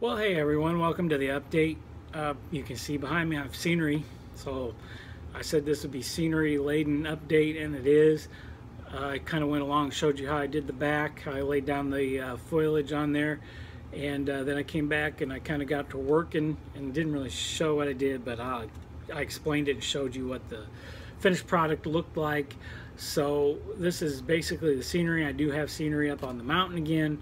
Well, hey everyone, welcome to the update. You can see behind me I have scenery, so I said this would be scenery laden update, and it is. I kind of went along, showed you how I did the back, how I laid down the foliage on there, and then I came back and I kind of got to working and didn't really show what I did, but I explained it and showed you what the finished product looked like. So this is basically the scenery. I do have scenery up on the mountain again,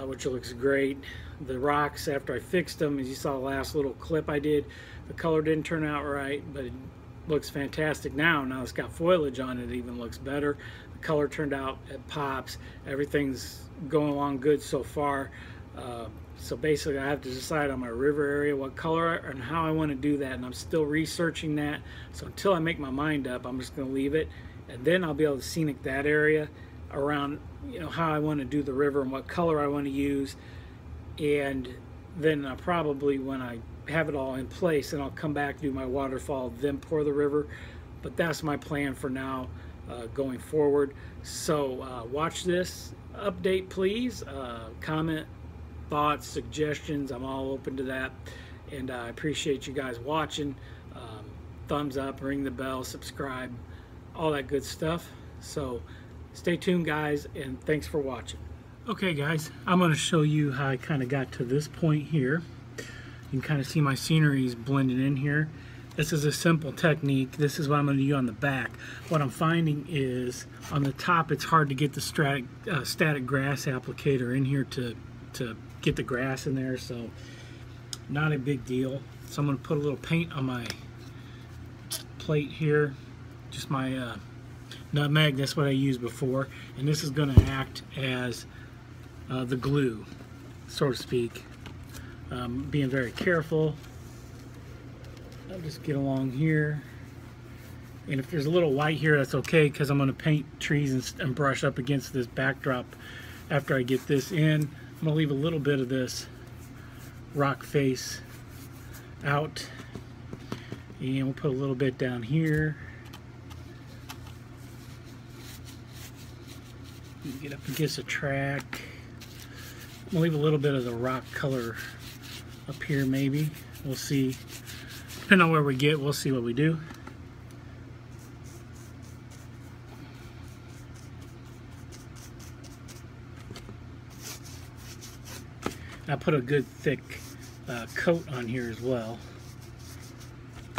which looks great. The rocks, after I fixed them, as you saw the last little clip I did, the color didn't turn out right, but it looks fantastic now. Now it's got foliage on it, it even looks better. The color turned out, it pops. Everything's going along good so far. So basically I have to decide on my river area what color and how I want to do that, and I'm still researching that. So until I make my mind up, I'm just going to leave it, and then I'll be able to scenic that area around, you know, how I want to do the river and what color I want to use. And then probably when I have it all in place, then I'll come back, do my waterfall, then pour the river. But that's my plan for now, going forward. So watch this update, please. Comment, thoughts, suggestions, I'm all open to that. And I appreciate you guys watching. Thumbs up, ring the bell, subscribe, all that good stuff. So stay tuned, guys, and thanks for watching. Okay guys, I'm going to show you how I kind of got to this point here. You can kind of see my scenery is blending in here. This is a simple technique. This is what I'm going to do on the back. What I'm finding is on the top it's hard to get the static grass applicator in here to get the grass in there, so not a big deal. So I'm going to put a little paint on my plate here, just my nutmeg, that's what I used before, and this is going to act as the glue, so to speak. Being very careful. I'll just get along here, and if there's a little white here, that's okay, because I'm going to paint trees and brush up against this backdrop. After I get this in, I'm going to leave a little bit of this rock face out, and we'll put a little bit down here. Get up against a track. We'll leave a little bit of the rock color up here, maybe. We'll see. Depending on where we get, we'll see what we do. I put a good thick coat on here as well,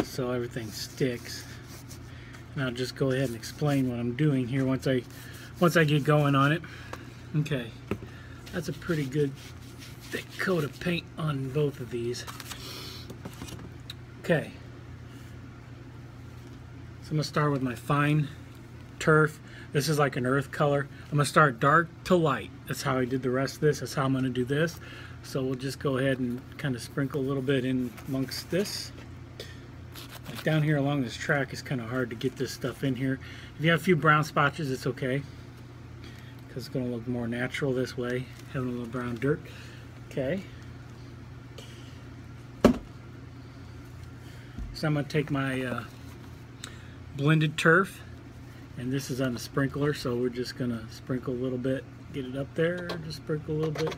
so everything sticks. And I'll just go ahead and explain what I'm doing here once I get going on it. Okay. That's a pretty good thick coat of paint on both of these. Okay, so I'm going to start with my fine turf. This is like an earth color. I'm going to start dark to light. That's how I did the rest of this. That's how I'm going to do this. So we'll just go ahead and kind of sprinkle a little bit in amongst this. Like down here along this track, it's kind of hard to get this stuff in here. If you have a few brown spotches, it's okay, because it's going to look more natural this way, having a little brown dirt. Okay. So I'm going to take my blended turf, and this is on the sprinkler, so we're just going to sprinkle a little bit, get it up there, just sprinkle a little bit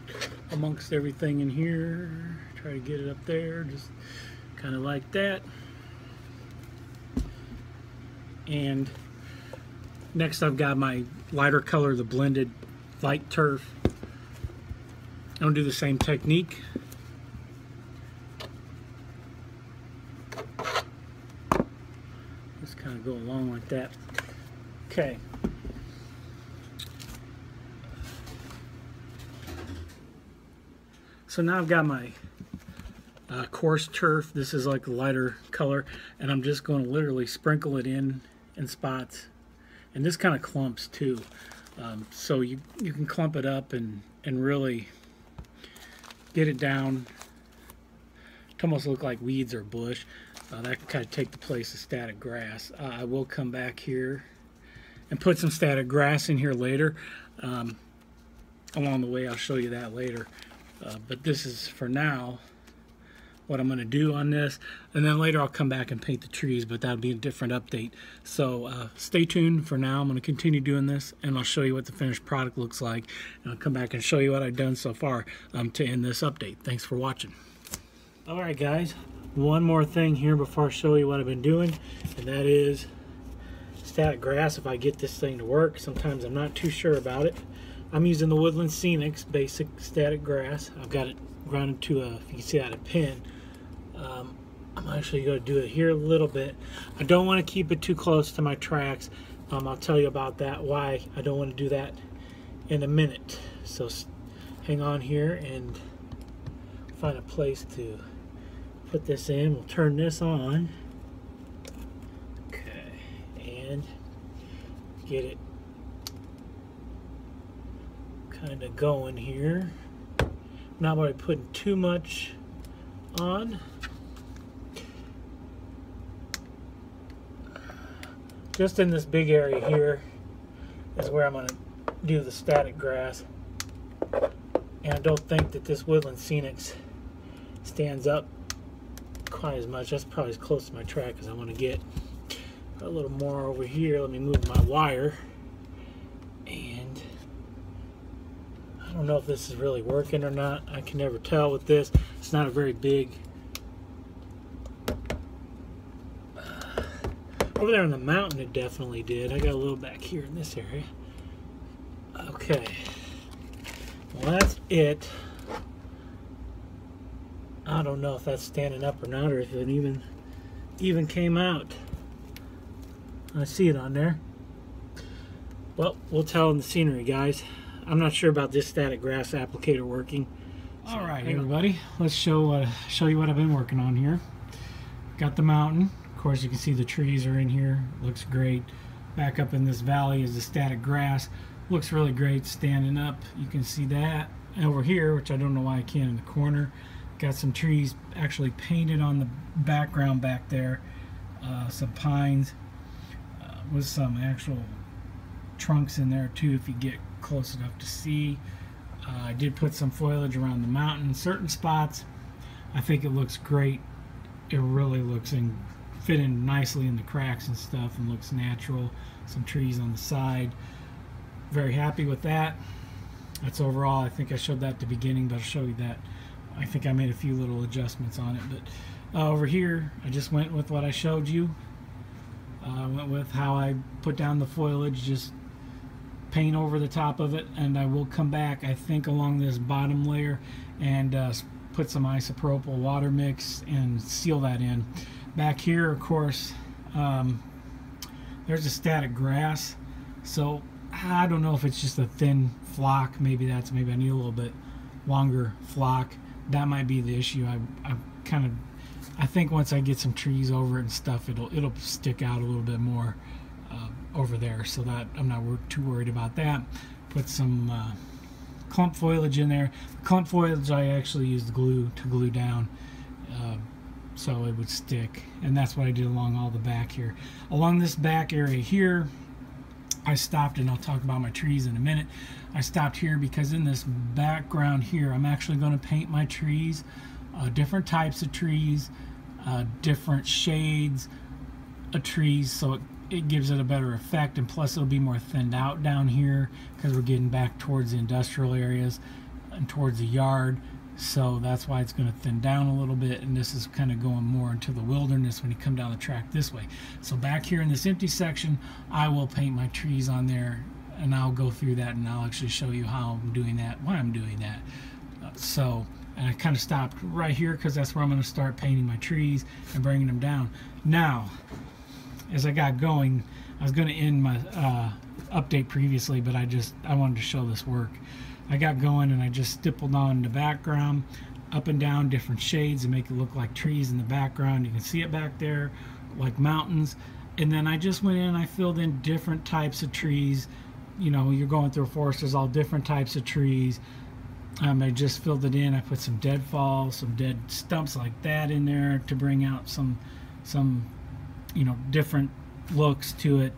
amongst everything in here, try to get it up there, just kind of like that. And next I've got my lighter color, the blended light turf. I'm going to do the same technique. Just kind of go along like that. Okay. So now I've got my coarse turf. This is like a lighter color, and I'm just going to literally sprinkle it in spots. And this kind of clumps too, so you can clump it up and really get it down to almost look like weeds or bush. That can kind of take the place of static grass. I will come back here and put some static grass in here later. Along the way, I'll show you that later. But this is, for now, what I'm going to do on this, and then later I'll come back and paint the trees, but that'll be a different update. So stay tuned for now. I'm going to continue doing this, and I'll show you what the finished product looks like, and I'll come back and show you what I've done so far to end this update. Thanks for watching. Alright guys, one more thing here before I show you what I've been doing, and that is static grass. If I get this thing to work, sometimes I'm not too sure about it. I'm using the Woodland Scenics basic static grass. I've got it grounded to a, if you can see that, a pin. I'm actually going to do it here a little bit. I don't want to keep it too close to my tracks. I'll tell you about that, why I don't want to do that in a minute. So hang on here and find a place to put this in. We'll turn this on. Okay, and get it kind of going here. Not really putting too much on. Just in this big area here is where I'm going to do the static grass. And I don't think that this Woodland Scenics stands up quite as much. That's probably as close to my track as I want to get. A little more over here. Let me move my wire. And I don't know if this is really working or not. I can never tell with this. It's not a very big. Over there on the mountain it definitely did. I got a little back here in this area. Okay. Well, that's it. I don't know if that's standing up or not, or if it even came out. I see it on there. Well, we'll tell in the scenery, guys. I'm not sure about this static grass applicator working. So, all right, everybody, let's show you what I've been working on here. Got the mountain. Of course, you can see the trees are in here. Looks great. Back up in this valley is the static grass. Looks really great standing up. You can see that. And over here, which I don't know why I can't in the corner, got some trees actually painted on the background back there. Some pines with some actual trunks in there too, if you get close enough to see. I did put some foliage around the mountain. Certain spots, I think it looks great. It really looks fit in nicely in the cracks and stuff, and looks natural. Some trees on the side. Very happy with that. That's overall. I think I showed that at the beginning, but I'll show you that. I think I made a few little adjustments on it, but over here I just went with what I showed you. I went with how I put down the foliage, just paint over the top of it, and I will come back, I think, along this bottom layer and put some isopropyl water mix and seal that in. Back here, of course, there's a static grass, so I don't know if it's just a thin flock. Maybe I need a little bit longer flock. That might be the issue. I think once I get some trees over it and stuff, it'll stick out a little bit more over there, so that I'm not too worried about that. Put some clump foliage in there. The clump foliage I actually used glue to glue down so it would stick, and that's what I did along all the back here. Along this back area here, I stopped, and I'll talk about my trees in a minute. I stopped here because in this background here, I'm actually going to paint my trees, different types of trees, different shades of trees, so it gives it a better effect, and plus it'll be more thinned out down here because we're getting back towards the industrial areas and towards the yard. So that's why it's going to thin down a little bit, and this is kind of going more into the wilderness when you come down the track this way. So back here in this empty section, I will paint my trees on there, and I'll go through that, and I'll actually show you how I'm doing that, why I'm doing that. And I kind of stopped right here because that's where I'm going to start painting my trees and bringing them down. Now, as I got going, I was going to end my update previously, but I wanted to show this work. I got going and I just stippled on the background up and down different shades and make it look like trees in the background. You can see it back there like mountains, and then I just went in and I filled in different types of trees. You know, you're going through a forest, there's all different types of trees. I just filled it in. I put some deadfall, some dead stumps like that in there to bring out some you know, different looks to it.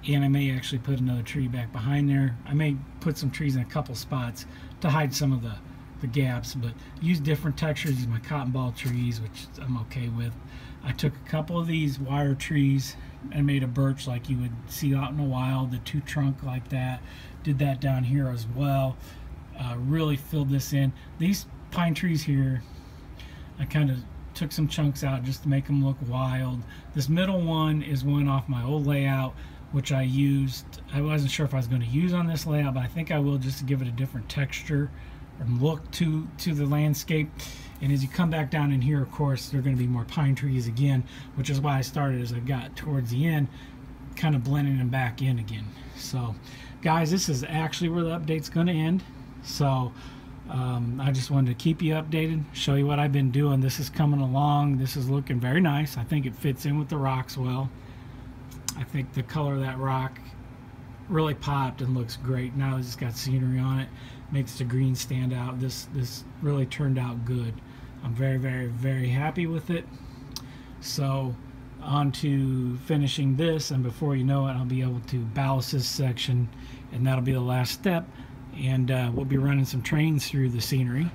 And I may actually put another tree back behind there. I may put some trees in a couple spots to hide some of the the gaps, but use different textures. Use my cotton ball trees, which I'm okay with. I took a couple of these wire trees and made a birch like you would see out in the wild, the two trunk like that. Did that down here as well. Really filled this in. These pine trees here, I kind of took some chunks out just to make them look wild. This middle one is one off my old layout, which I used. I wasn't sure if I was going to use on this layout, but I think I will, just to give it a different texture and look to the landscape. And as you come back down in here, of course, there are going to be more pine trees again, which is why I started as I got towards the end, kind of blending them back in again. So guys, this is actually where the update's going to end. So I just wanted to keep you updated, show you what I've been doing. This is coming along. This is looking very nice. I think it fits in with the rocks well. I think the color of that rock really popped and looks great. Now it's got scenery on it, makes the green stand out. This really turned out good. I'm very, very, very happy with it. So on to finishing this, and before you know it, I'll be able to ballast this section, and that'll be the last step. And we'll be running some trains through the scenery.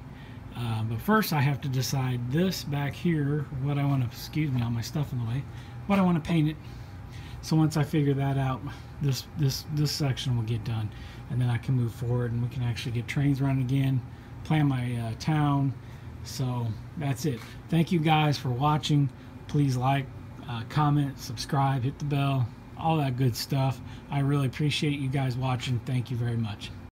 But first I have to decide this back here, what I want to, excuse me, all my stuff in the way, what I want to paint it. So once I figure that out, this section will get done, and then I can move forward and we can actually get trains running again, plan my town. So that's it. Thank you guys for watching. Please like, comment, subscribe, hit the bell, all that good stuff. I really appreciate you guys watching. Thank you very much.